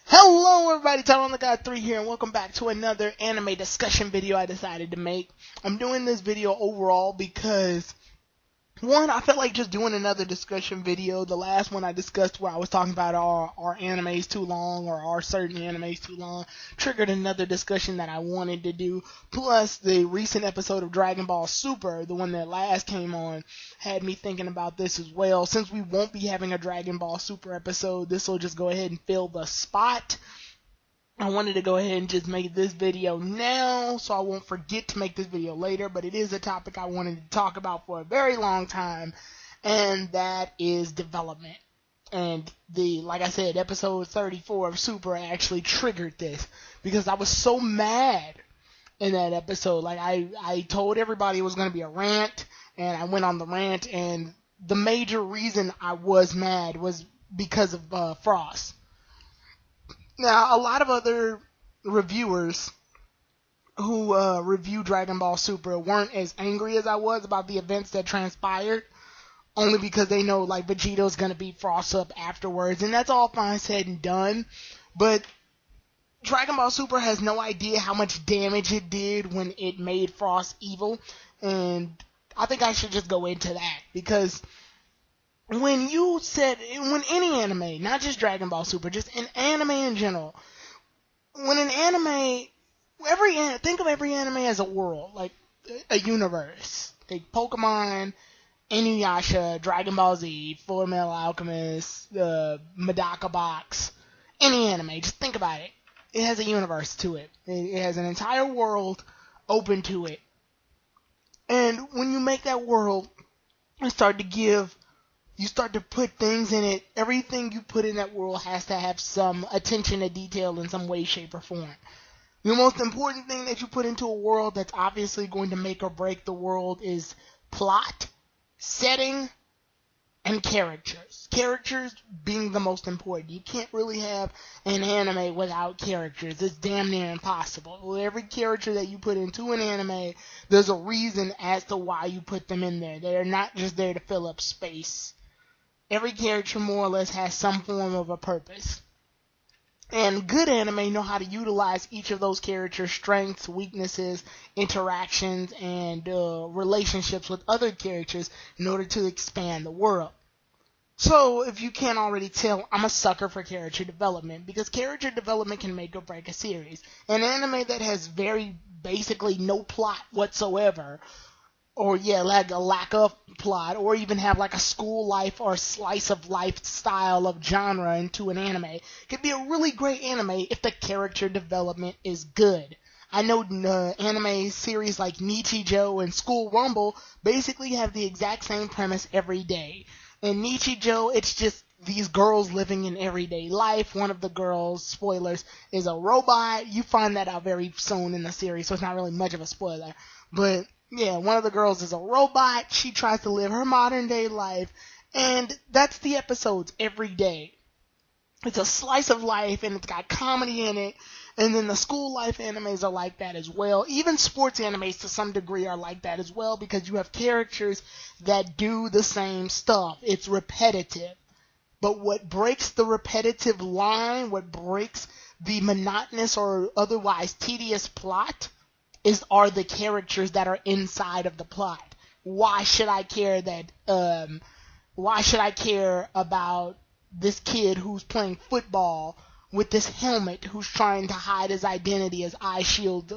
Hello everybody, Tyler on the God 3 here, and welcome back to another anime discussion video I decided to make. I'm doing this video overall because, one, I felt like just doing another discussion video. The last one I discussed where I was talking about our animes too long, or our certain animes too long, triggered another discussion that I wanted to do. Plus, the recent episode of Dragon Ball Super, the one that last came on, had me thinking about this as well. Since we won't be having a Dragon Ball Super episode, this will just go ahead and fill the spot. I wanted to go ahead and just make this video now so I won't forget to make this video later, but it is a topic I wanted to talk about for a very long time, and that is development. And like I said, episode 34 of Super actually triggered this because I was so mad in that episode. Like, I told everybody it was going to be a rant, and I went on the rant, and the major reason I was mad was because of Frost. Now, a lot of other reviewers who review Dragon Ball Super weren't as angry as I was about the events that transpired, only because they know, like, Vegeto's gonna beat Frost up afterwards, and that's all fine said and done, but Dragon Ball Super has no idea how much damage it did when it made Frost evil, and I think I should just go into that, because when any anime, not just Dragon Ball Super, just an anime in general, when an anime, think of every anime as a world, like a universe. Take Pokemon, Inuyasha, Dragon Ball Z, Fullmetal Alchemist, Medaka Box, any anime, just think about it. It has a universe to it. It has an entire world open to it. And when you make that world, you start to put things in it. Everything you put in that world has to have some attention to detail in some way, shape, or form. The most important thing that you put into a world that's obviously going to make or break the world is plot, setting, and characters. Characters being the most important. You can't really have an anime without characters. It's damn near impossible. With every character that you put into an anime, there's a reason as to why you put them in there. They're not just there to fill up space. Every character more or less has some form of a purpose. And good anime know how to utilize each of those characters' strengths, weaknesses, interactions, and relationships with other characters in order to expand the world. So, if you can't already tell, I'm a sucker for character development, because character development can make or break a series. An anime that has basically no plot whatsoever, or like a lack of plot, or even have like a school life or slice of life style of genre into an anime, could be a really great anime if the character development is good. I know anime series like Nichijou and School Rumble basically have the exact same premise every day. In Nichijou, it's just these girls living in everyday life. One of the girls, spoilers, is a robot. You find that out very soon in the series, so it's not really much of a spoiler. But yeah, one of the girls is a robot. She tries to live her modern day life, and that's the episodes every day. It's a slice of life, and it's got comedy in it, and then the school life animes are like that as well. Even sports animes to some degree are like that as well, because you have characters that do the same stuff. It's repetitive. But what breaks the repetitive line, what breaks the monotonous or otherwise tedious plot, are the characters that are inside of the plot. Why should I care about this kid who's playing football with this helmet who's trying to hide his identity as Eye Shield?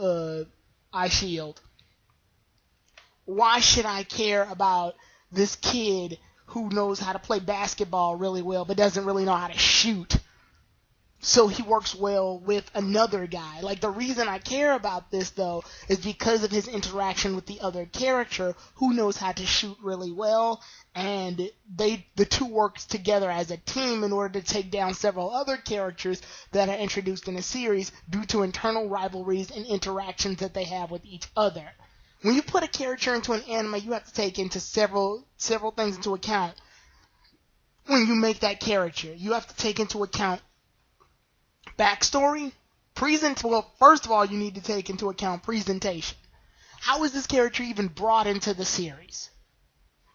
Why should I care about this kid who knows how to play basketball really well but doesn't really know how to shoot? So he works well with another guy. Like, the reason I care about this, though, is because of his interaction with the other character who knows how to shoot really well, and the two work together as a team in order to take down several other characters that are introduced in the series due to internal rivalries and interactions that they have with each other. When you put a character into an anime, you have to take into several things into account when you make that character. You have to take into account backstory, first of all, you need to take into account presentation. How is this character even brought into the series?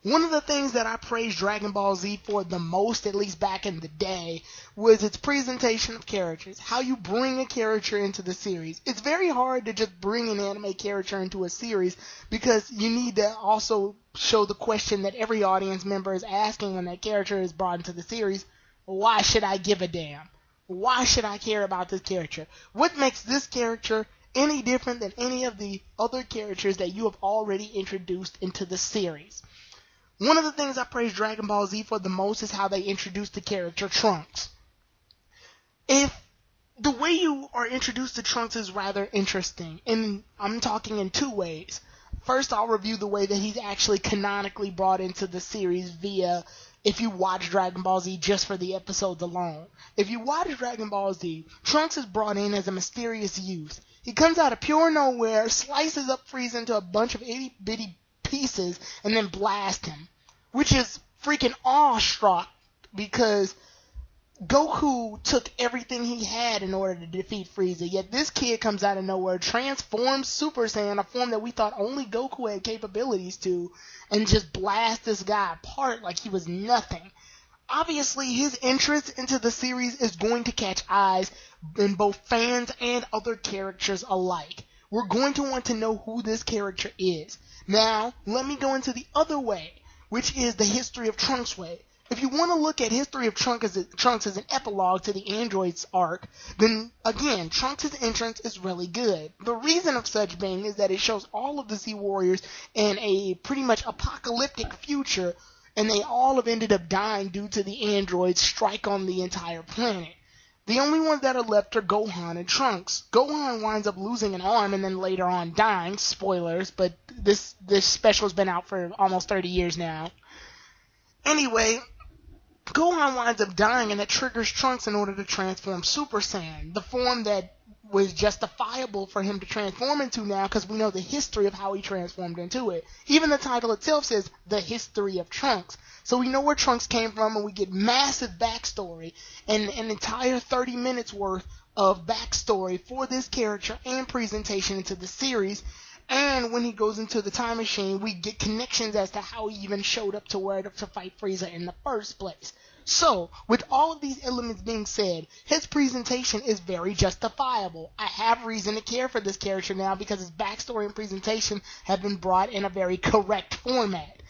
One of the things that I praised Dragon Ball Z for the most, at least back in the day, was its presentation of characters. How you bring a character into the series. It's very hard to just bring an anime character into a series because you need to also show the question that every audience member is asking when that character is brought into the series. Why should I give a damn? Why should I care about this character? What makes this character any different than any of the other characters that you have already introduced into the series? One of the things I praise Dragon Ball Z for the most is how they introduced the character Trunks. If the way you are introduced to Trunks is rather interesting, and I'm talking in two ways. First, I'll review the way that he's actually canonically brought into the series via if you watch Dragon Ball Z just for the episodes alone. If you watch Dragon Ball Z, Trunks is brought in as a mysterious youth. He comes out of pure nowhere, slices up Frieza into a bunch of itty-bitty pieces, and then blast him, which is freaking awestruck because Goku took everything he had in order to defeat Frieza, yet this kid comes out of nowhere, transforms Super Saiyan, a form that we thought only Goku had capabilities to, and just blasts this guy apart like he was nothing. Obviously, his interest into the series is going to catch eyes in both fans and other characters alike. We're going to want to know who this character is. Now, let me go into the other way, which is the History of Trunks way. If you want to look at History of Trunks as an epilogue to the Androids arc, then again, Trunks' entrance is really good. The reason of such being is that it shows all of the Z Warriors in a pretty much apocalyptic future, and they all have ended up dying due to the androids' strike on the entire planet. The only ones that are left are Gohan and Trunks. Gohan winds up losing an arm and then later on dying. Spoilers, but this special's been out for almost 30 years now. Anyway, Gohan winds up dying, and that triggers Trunks in order to transform Super Saiyan, the form that was justifiable for him to transform into now because we know the history of how he transformed into it. Even the title itself says The History of Trunks. So we know where Trunks came from, and we get massive backstory and an entire 30 minutes worth of backstory for this character and presentation into the series. And when he goes into the time machine, we get connections as to how he even showed up to where to fight Frieza in the first place. So, with all of these elements being said, his presentation is very justifiable. I have reason to care for this character now because his backstory and presentation have been brought in a very correct format.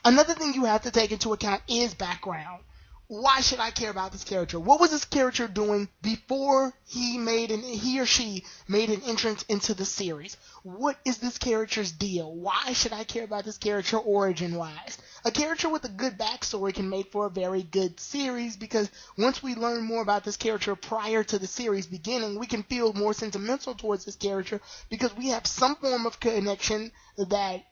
Another thing you have to take into account is background. Why should I care about this character? What was this character doing before he or she made an entrance into the series? What is this character's deal? Why should I care about this character origin-wise? A character with a good backstory can make for a very good series because once we learn more about this character prior to the series beginning, we can feel more sentimental towards this character because we have some form of connection that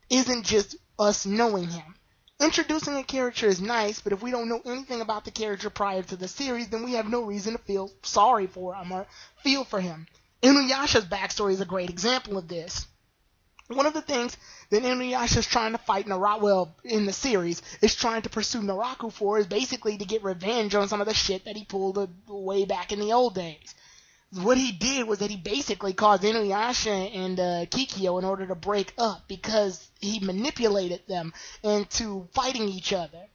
isn't just us knowing him. Introducing a character is nice, but if we don't know anything about the character prior to the series, then we have no reason to feel sorry for him or feel for him. Inuyasha's backstory is a great example of this. One of the things that Inuyasha is trying to fight in the series, is trying to pursue Naraku for is basically to get revenge on some of the shit that he pulled way back in the old days. What he did was that he basically caused Inuyasha and Kikyo in order to break up because he manipulated them into fighting each other.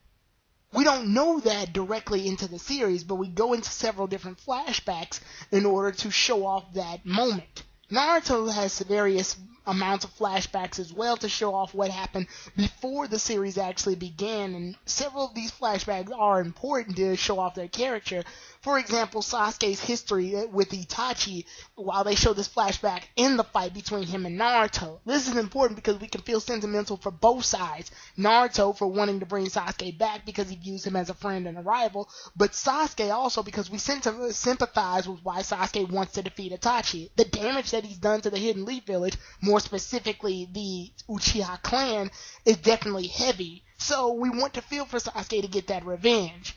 We don't know that directly into the series, but we go into several different flashbacks in order to show off that moment. Naruto has various amounts of flashbacks as well to show off what happened before the series actually began, and several of these flashbacks are important to show off their character. For example, Sasuke's history with Itachi, while they show this flashback in the fight between him and Naruto. This is important because we can feel sentimental for both sides. Naruto for wanting to bring Sasuke back because he views him as a friend and a rival, but Sasuke also because we sympathize with why Sasuke wants to defeat Itachi. The damage that he's done to the Hidden Leaf Village, more specifically the Uchiha clan, is definitely heavy. So we want to feel for Sasuke to get that revenge.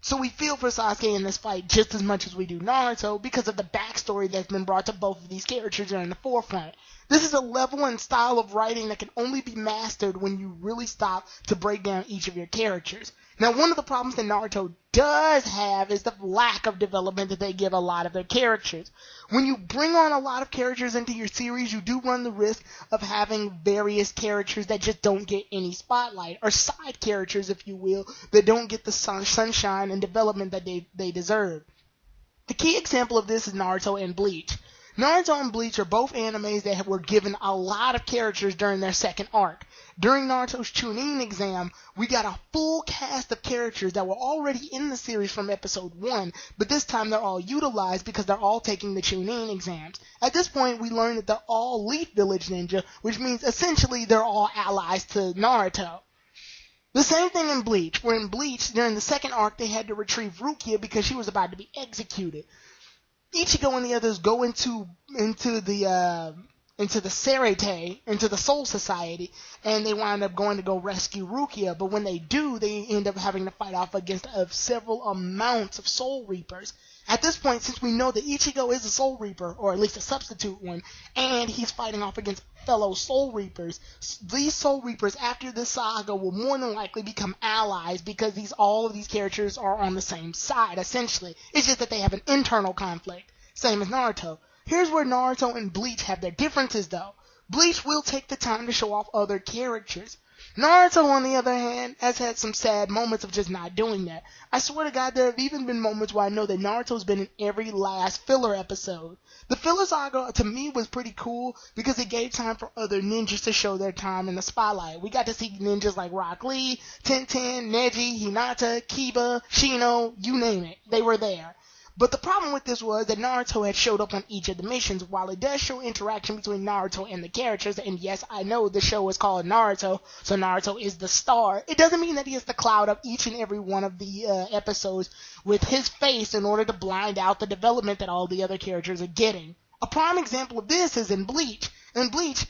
So we feel for Sasuke in this fight just as much as we do Naruto because of the backstory that's been brought to both of these characters are in the forefront. This is a level and style of writing that can only be mastered when you really stop to break down each of your characters. Now, one of the problems that Naruto does have is the lack of development that they give a lot of their characters. When you bring on a lot of characters into your series, you do run the risk of having various characters that just don't get any spotlight, or side characters, if you will, that don't get the sunshine and development that they deserve. The key example of this is Naruto and Bleach. Naruto and Bleach are both animes that were given a lot of characters during their second arc. During Naruto's Chunin exam, we got a full cast of characters that were already in the series from episode 1, but this time they're all utilized because they're all taking the Chunin exams. At this point, we learn that they're all Leaf Village ninja, which means essentially they're all allies to Naruto. The same thing in Bleach, where in Bleach, during the second arc, they had to retrieve Rukia because she was about to be executed. Ichigo and the others go into the Serete, into the Soul Society, and they wind up going to go rescue Rukia. But when they do, they end up having to fight off against several amounts of Soul Reapers. At this point, since we know that Ichigo is a Soul Reaper, or at least a substitute one, and he's fighting off against fellow Soul Reapers, these Soul Reapers, after this saga, will more than likely become allies because all of these characters are on the same side, essentially. It's just that they have an internal conflict, same as Naruto. Here's where Naruto and Bleach have their differences, though. Bleach will take the time to show off other characters. Naruto, on the other hand, has had some sad moments of just not doing that. I swear to God, there have even been moments where I know that Naruto's been in every last filler episode. The filler saga, to me, was pretty cool because it gave time for other ninjas to show their time in the spotlight. We got to see ninjas like Rock Lee, Tenten, Neji, Hinata, Kiba, Shino, you name it. They were there. But the problem with this was that Naruto had showed up on each of the missions. While it does show interaction between Naruto and the characters, and yes, I know the show is called Naruto, so Naruto is the star, it doesn't mean that he has to cloud up each and every one of the episodes with his face in order to blind out the development that all the other characters are getting. A prime example of this is in Bleach. In Bleach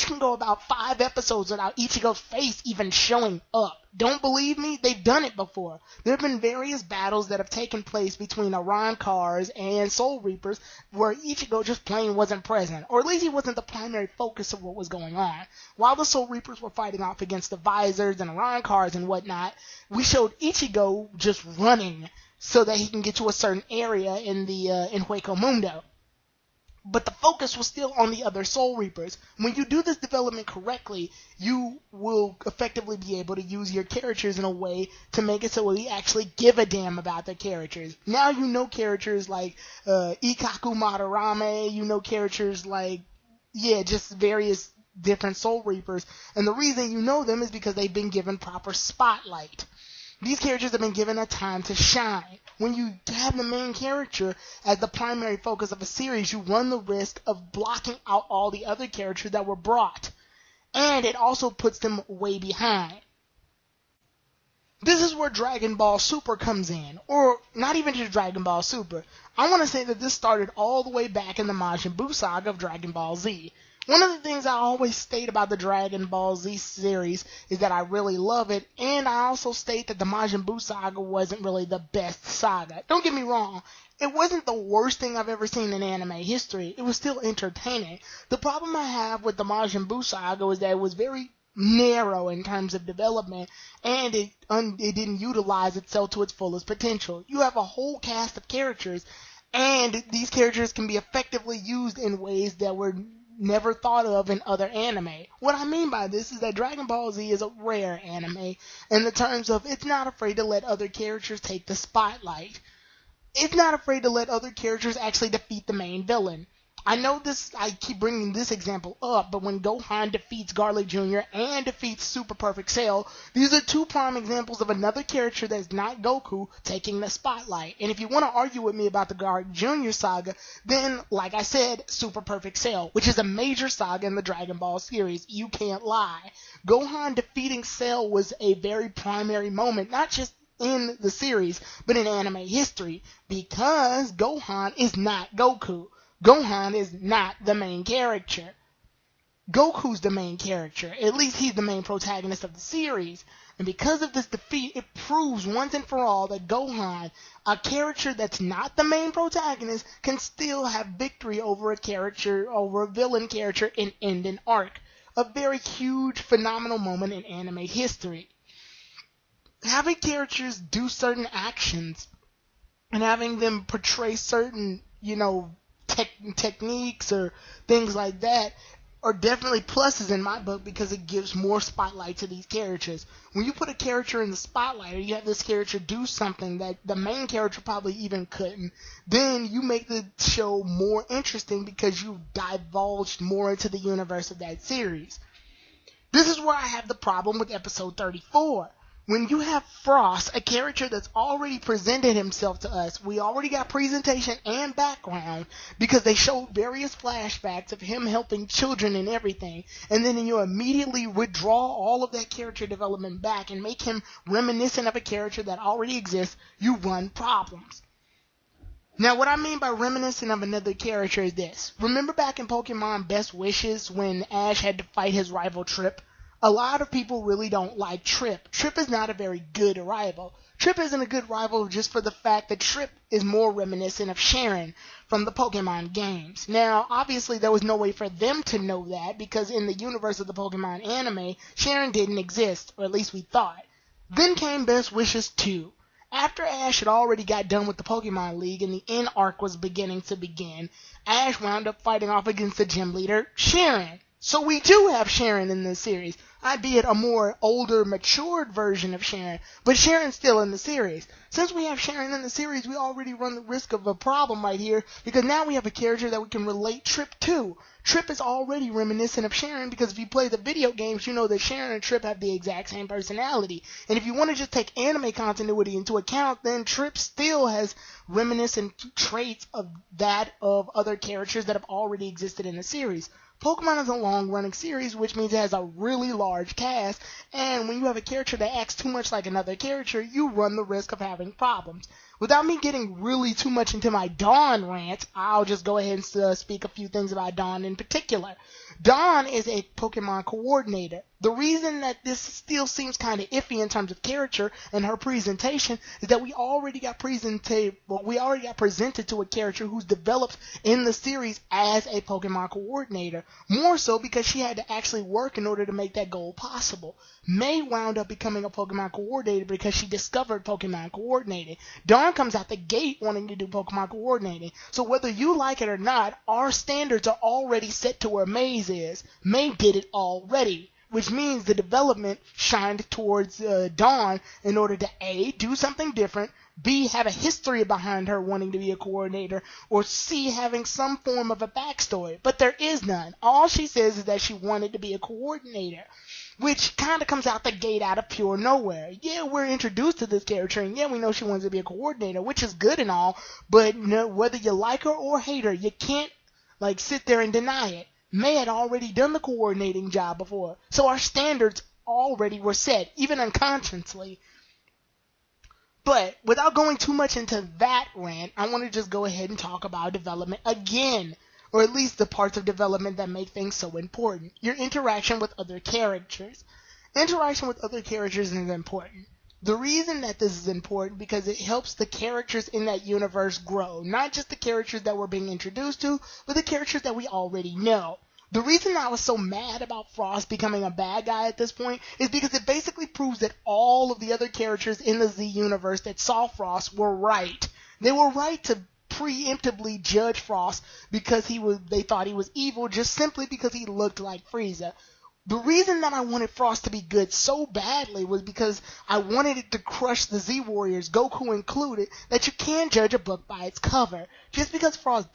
can go about 5 episodes without Ichigo's face even showing up. Don't believe me? They've done it before. There have been various battles that have taken place between Arankars and Soul Reapers where Ichigo just plain wasn't present, or at least he wasn't the primary focus of what was going on. While the Soul Reapers were fighting off against the Visors and Arankars and whatnot, we showed Ichigo just running so that he can get to a certain area in Hueco Mundo. But the focus was still on the other Soul Reapers. When you do this development correctly, you will effectively be able to use your characters in a way to make it so we actually give a damn about their characters. Now you know characters like Ikkaku Madarame, you know characters like, just various different Soul Reapers. And the reason you know them is because they've been given proper spotlight. These characters have been given a time to shine. When you have the main character as the primary focus of a series, you run the risk of blocking out all the other characters that were brought. And it also puts them way behind. This is where Dragon Ball Super comes in. Or, not even just Dragon Ball Super. I want to say that this started all the way back in the Majin Buu saga of Dragon Ball Z. One of the things I always state about the Dragon Ball Z series is that I really love it, and I also state that the Majin Buu saga wasn't really the best saga. Don't get me wrong, it wasn't the worst thing I've ever seen in anime history. It was still entertaining. The problem I have with the Majin Buu saga was that it was very narrow in terms of development, and it didn't utilize itself to its fullest potential. You have a whole cast of characters, and these characters can be effectively used in ways that were never thought of in other anime. What I mean by this is that Dragon Ball Z is a rare anime in the terms of it's not afraid to let other characters take the spotlight. It's not afraid to let other characters actually defeat the main villain. I know I keep bringing this example up, but when Gohan defeats Garlic Jr. and defeats Super Perfect Cell, these are 2 prime examples of another character that's not Goku taking the spotlight. And if you want to argue with me about the Garlic Jr. saga, then, like I said, Super Perfect Cell, which is a major saga in the Dragon Ball series. You can't lie. Gohan defeating Cell was a very primary moment, not just in the series, but in anime history, because Gohan is not Goku. Gohan is not the main character. Goku's the main character. At least he's the main protagonist of the series. And because of this defeat, it proves once and for all that Gohan, a character that's not the main protagonist, can still have victory over a villain character in end an arc. A very huge, phenomenal moment in anime history. having characters do certain actions and having them portray certain, techniques or things like that are definitely pluses in my book because it gives more spotlight to these characters. When you put a character in the spotlight or you have this character do something that the main character probably even couldn't, then you make the show more interesting because you've divulged more into the universe of that series. This is where I have the problem with episode 34. When you have Frost, a character that's already presented himself to us, we already got presentation and background because they showed various flashbacks of him helping children and everything, and then you immediately withdraw all of that character development back and make him reminiscent of a character that already exists, you run problems. Now, what I mean by reminiscent of another character is this. Remember back in Pokemon Best Wishes when Ash had to fight his rival Trip? A lot of people really don't like Trip. Trip is not a very good rival. Trip isn't a good rival just for the fact that Trip is more reminiscent of Sharon from the Pokemon games. Now, obviously, there was no way for them to know that because in the universe of the Pokemon anime, Sharon didn't exist, or at least we thought. Then came Best Wishes 2. After Ash had already got done with the Pokemon League and the end arc was beginning to begin, Ash wound up fighting off against the gym leader, Sharon. So we do have Sharon in this series, albeit a more older, matured version of Sharon, but Sharon's still in the series. Since we have Sharon in the series, we already run the risk of a problem right here, because now we have a character that we can relate Trip to. Trip is already reminiscent of Sharon, because if you play the video games, you know that Sharon and Trip have the exact same personality. And if you want to just take anime continuity into account, then Trip still has reminiscent traits of that of other characters that have already existed in the series. Pokemon is a long-running series, which means it has a really large cast, and when you have a character that acts too much like another character, you run the risk of having problems. Without me getting really too much into my Dawn rant, I'll just go ahead and speak a few things about Dawn in particular. Dawn is a Pokemon coordinator. The reason that this still seems kind of iffy in terms of character and her presentation is that we already got presented to a character who's developed in the series as a Pokemon coordinator. More so because she had to actually work in order to make that goal possible. May wound up becoming a Pokemon coordinator because she discovered Pokemon coordinating. Dawn comes out the gate wanting to do Pokemon coordinating. So whether you like it or not, our standards are already set to where May's is. May did it already, which means the development shined towards Dawn in order to A, do something different, B, have a history behind her wanting to be a coordinator, or C, having some form of a backstory. But there is none. All she says is that she wanted to be a coordinator, which kind of comes out the gate out of pure nowhere. Yeah, we're introduced to this character, and yeah, we know she wants to be a coordinator, which is good and all, but whether you like her or hate her, you can't sit there and deny it. May had already done the coordinating job before, so our standards already were set, even unconsciously. But without going too much into that rant, I want to just go ahead and talk about development again, or at least the parts of development that make things so important. Your interaction with other characters. Interaction with other characters is important. The reason that this is important because it helps the characters in that universe grow. Not just the characters that we're being introduced to, but the characters that we already know. The reason I was so mad about Frost becoming a bad guy at this point is because it basically proves that all of the other characters in the Z universe that saw Frost were right. They were right to preemptively judge Frost because they thought he was evil just simply because he looked like Frieza. The reason that I wanted Frost to be good so badly was because I wanted it to crush the Z-Warriors, Goku included, that you can judge a book by its cover. Just because Frost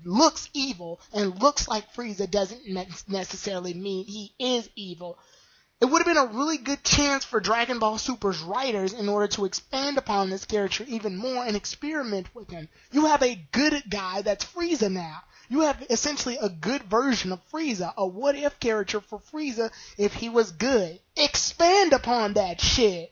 looks evil and looks like Frieza doesn't necessarily mean he is evil. It would have been a really good chance for Dragon Ball Super's writers in order to expand upon this character even more and experiment with him. You have a good guy that's Frieza now. You have essentially a good version of Frieza, a what-if character for Frieza if he was good. Expand upon that shit.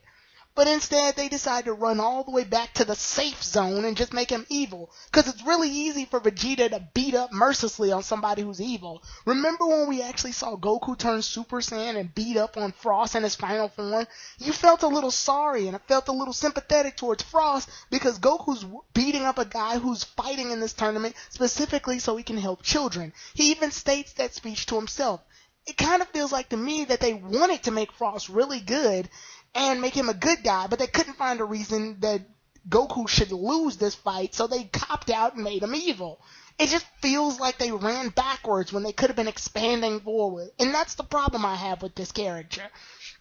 But instead, they decide to run all the way back to the safe zone and just make him evil. Because it's really easy for Vegeta to beat up mercilessly on somebody who's evil. Remember when we actually saw Goku turn Super Saiyan and beat up on Frost in his final form? You felt a little sorry and I felt a little sympathetic towards Frost because Goku's beating up a guy who's fighting in this tournament specifically so he can help children. He even states that speech to himself. It kind of feels like to me that they wanted to make Frost really good and make him a good guy, but they couldn't find a reason that Goku should lose this fight, so they copped out and made him evil. It just feels like they ran backwards when they could have been expanding forward. And that's the problem I have with this character,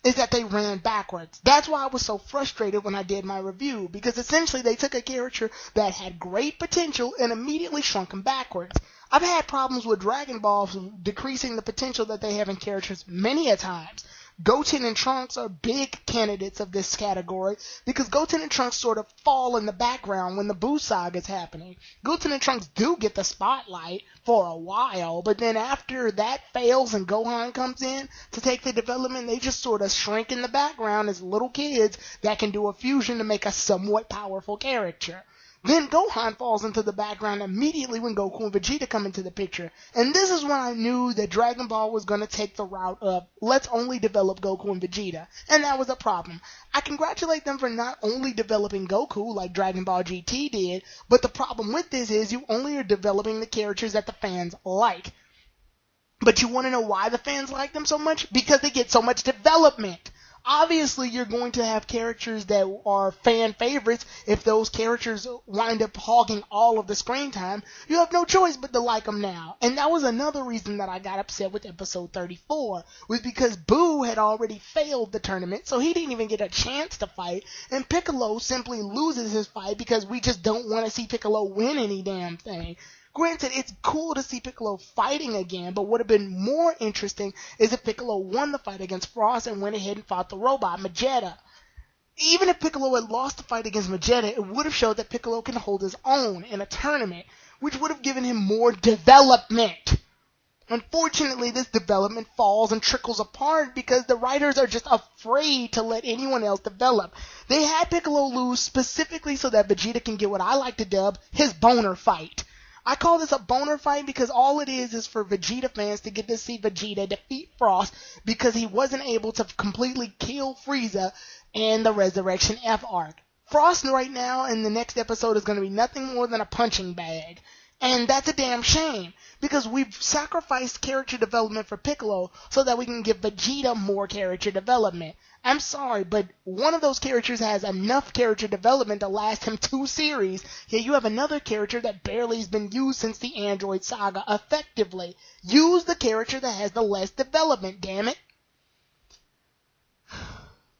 is that they ran backwards. That's why I was so frustrated when I did my review, because essentially they took a character that had great potential and immediately shrunk him backwards. I've had problems with Dragon Ball decreasing the potential that they have in characters many a times. Goten and Trunks are big candidates of this category because Goten and Trunks sort of fall in the background when the Buu saga is happening. Goten and Trunks do get the spotlight for a while, but then after that fails and Gohan comes in to take the development, they just sort of shrink in the background as little kids that can do a fusion to make a somewhat powerful character. Then Gohan falls into the background immediately when Goku and Vegeta come into the picture. And this is when I knew that Dragon Ball was going to take the route of, let's only develop Goku and Vegeta. And that was a problem. I congratulate them for not only developing Goku like Dragon Ball GT did, but the problem with this is you only are developing the characters that the fans like. But you want to know why the fans like them so much? Because they get so much development. Obviously, you're going to have characters that are fan favorites. If those characters wind up hogging all of the screen time, you have no choice but to like them now. And that was another reason that I got upset with episode 34, was because Buu had already failed the tournament, so he didn't even get a chance to fight, and Piccolo simply loses his fight because we just don't want to see Piccolo win any damn thing. Granted, it's cool to see Piccolo fighting again, but what would have been more interesting is if Piccolo won the fight against Frost and went ahead and fought the robot, Vegeta. Even if Piccolo had lost the fight against Vegeta, it would have showed that Piccolo can hold his own in a tournament, which would have given him more development. Unfortunately, this development falls and trickles apart because the writers are just afraid to let anyone else develop. They had Piccolo lose specifically so that Vegeta can get what I like to dub his boner fight. I call this a boner fight because all it is for Vegeta fans to get to see Vegeta defeat Frost because he wasn't able to completely kill Frieza in the Resurrection F arc. Frost right now in the next episode is going to be nothing more than a punching bag. And that's a damn shame, because we've sacrificed character development for Piccolo so that we can give Vegeta more character development. I'm sorry, but one of those characters has enough character development to last him 2 series, yet you have another character that barely has been used since the Android saga effectively. Use the character that has the less development, damn it.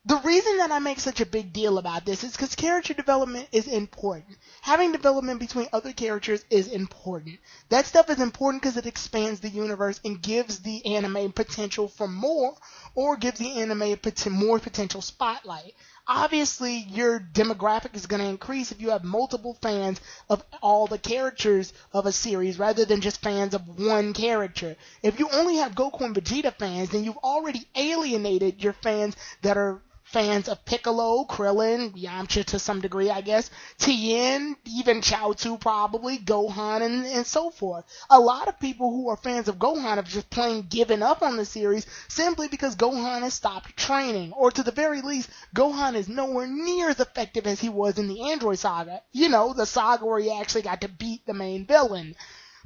The reason that I make such a big deal about this is because character development is important. Having development between other characters is important. That stuff is important because it expands the universe and gives the anime potential for more, or gives the anime more potential spotlight. Obviously, your demographic is going to increase if you have multiple fans of all the characters of a series rather than just fans of one character. If you only have Goku and Vegeta fans, then you've already alienated your fans that are fans of Piccolo, Krillin, Yamcha to some degree, I guess, Tien, even Chaozu probably, Gohan, and so forth. A lot of people who are fans of Gohan have just plain given up on the series simply because Gohan has stopped training, or to the very least, Gohan is nowhere near as effective as he was in the Android saga. You know, the saga where he actually got to beat the main villain.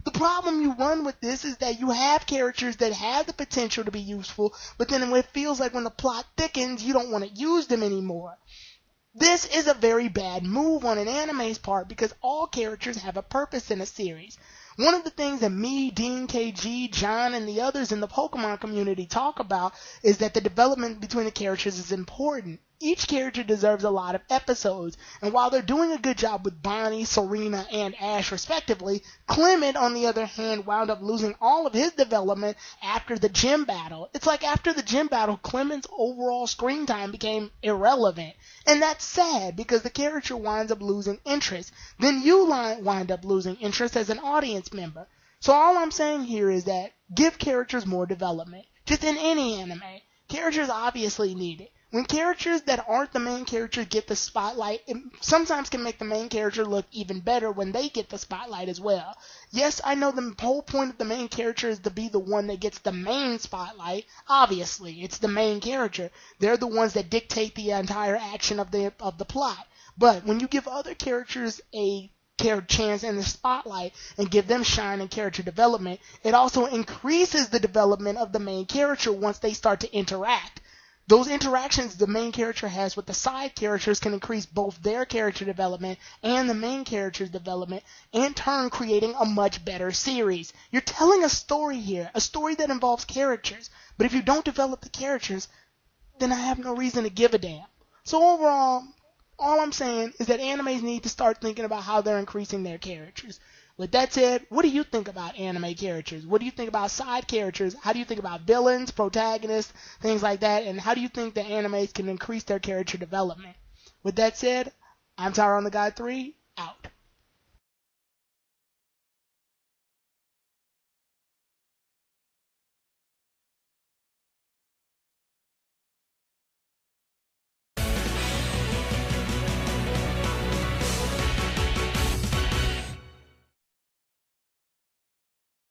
The problem you run with this is that you have characters that have the potential to be useful, but then it feels like when the plot thickens, you don't want to use them anymore. This is a very bad move on an anime's part because all characters have a purpose in a series. One of the things that me, Dean, KG, John, and the others in the Pokemon community talk about is that the development between the characters is important. Each character deserves a lot of episodes, and while they're doing a good job with Bonnie, Serena, and Ash respectively, Clement, on the other hand, wound up losing all of his development after the gym battle. It's like after the gym battle, Clement's overall screen time became irrelevant, and that's sad because the character winds up losing interest. Then you wind up losing interest as an audience member. So all I'm saying here is that give characters more development. Just in any anime, characters obviously need it. When characters that aren't the main character get the spotlight, it sometimes can make the main character look even better when they get the spotlight as well. Yes, I know the whole point of the main character is to be the one that gets the main spotlight. Obviously, it's the main character. They're the ones that dictate the entire action of the plot. But when you give other characters a chance in the spotlight and give them shine and character development, it also increases the development of the main character once they start to interact. Those interactions the main character has with the side characters can increase both their character development and the main character's development, in turn creating a much better series. You're telling a story here, a story that involves characters. But if you don't develop the characters, then I have no reason to give a damn. So overall, all I'm saying is that animes need to start thinking about how they're increasing their characters. With that said, what do you think about anime characters? What do you think about side characters? How do you think about villains, protagonists, things like that? And how do you think the animes can increase their character development? With that said, I'm Tyron the Guy 3.